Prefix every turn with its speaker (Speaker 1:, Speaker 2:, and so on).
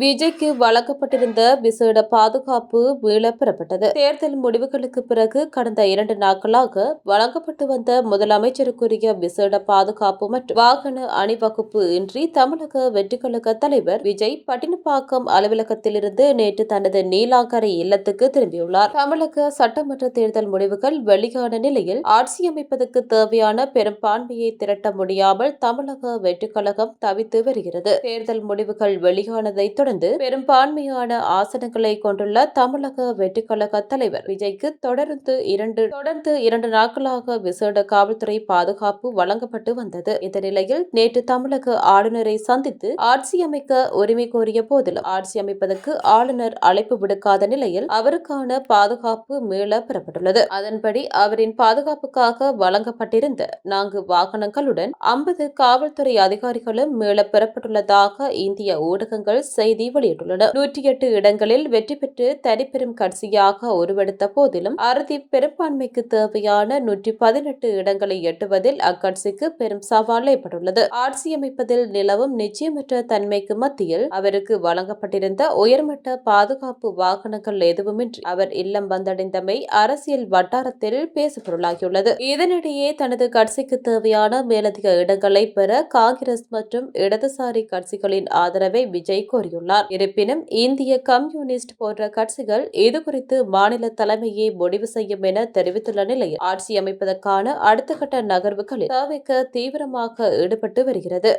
Speaker 1: விஜய்க்கு வழங்கப்பட்டிருந்த விசேட பாதுகாப்பு மீளப் பெறப்பட்டது. தேர்தல் முடிவுகளுக்கு பிறகு கடந்த 2 நாட்களாக வழங்கப்பட்டு வந்த முதலமைச்சருக்குரிய விசேட பாதுகாப்பு மற்றும் வாகன அணிவகுப்பு இன்றி தமிழக வெற்றிக்கழக தலைவர் விஜய் பட்டினப்பாக்கம் அலுவலகத்திலிருந்து நேற்று தனது நீலாங்கரை இல்லத்துக்கு திரும்பியுள்ளார். தமிழக சட்டமன்ற தேர்தல் முடிவுகள் வெளியான நிலையில் ஆட்சி அமைப்பதற்கு தேவையான பெரும்பான்மையை திரட்ட முடியாமல் தமிழக வெற்றிக்கழகம் தவித்து வருகிறது. தேர்தல் முடிவுகள் வெளியானதை தொடர்ந்து பெரும்பான்மையான ஆசனங்களை கொண்டுள்ள தமிழக வெற்றிக்கழக தலைவர் விஜய்க்கு தொடர்ந்து இரண்டு நாட்களாக விசேட காவல்துறை பாதுகாப்பு வழங்கப்பட்டு வந்தது. இந்த நிலையில் நேற்று தமிழக ஆளுநரை சந்தித்து ஆட்சி அமைக்க உரிமை கோரிய போதிலும் ஆட்சி அமைப்பதற்கு ஆளுநர் அழைப்பு விடுக்காத நிலையில் அவருக்கான பாதுகாப்பு மீள பெறப்பட்டுள்ளது. அதன்படி அவரின் பாதுகாப்புக்காக வழங்கப்பட்டிருந்த 4 வாகனங்களுடன் 50 காவல்துறை அதிகாரிகளும் மீள பெறப்பட்டுள்ளதாக இந்திய ஊடகங்கள் செய்தி வெளியிட்டுள்ளன. 108 இடங்களில் வெற்றி பெற்று தனிப்பெரும் கட்சியாக உருவெடுத்த போதிலும் அறுதி பெரும்பான்மைக்கு தேவையான 118 இடங்களை எட்டுவதில் அக்கட்சிக்கு பெரும் சவால் ஏற்பட்டுள்ளது. ஆட்சி அமைப்பதில் நிலவும் நிச்சயமற்ற தன்மைக்கு மத்தியில் அவருக்கு வழங்கப்பட்டிருந்த உயர்மட்ட பாதுகாப்பு வாகனங்கள் எதுவுமின்றி அவர் இல்லம் வந்தடைந்தமை அரசியல் வட்டாரத்தில் பேசுபொருளாகியுள்ளது. இதனிடையே தனது கட்சிக்கு தேவையான மேலதிக இடங்களை பெற காங்கிரஸ் மற்றும் இடதுசாரி கட்சிகளின் ஆதரவை விஜய் கோரியுள்ளார். இருப்பினும் இந்திய கம்யூனிஸ்ட் போன்ற கட்சிகள் இதுகுறித்து மாநில தலைமையே முடிவு செய்யும் என தெரிவித்துள்ள நிலையில் ஆட்சி அமைப்பதற்கான அடுத்த கட்ட நகர்வுகளில் தவிக தீவிரமாக ஈடுபட்டு வருகிறது.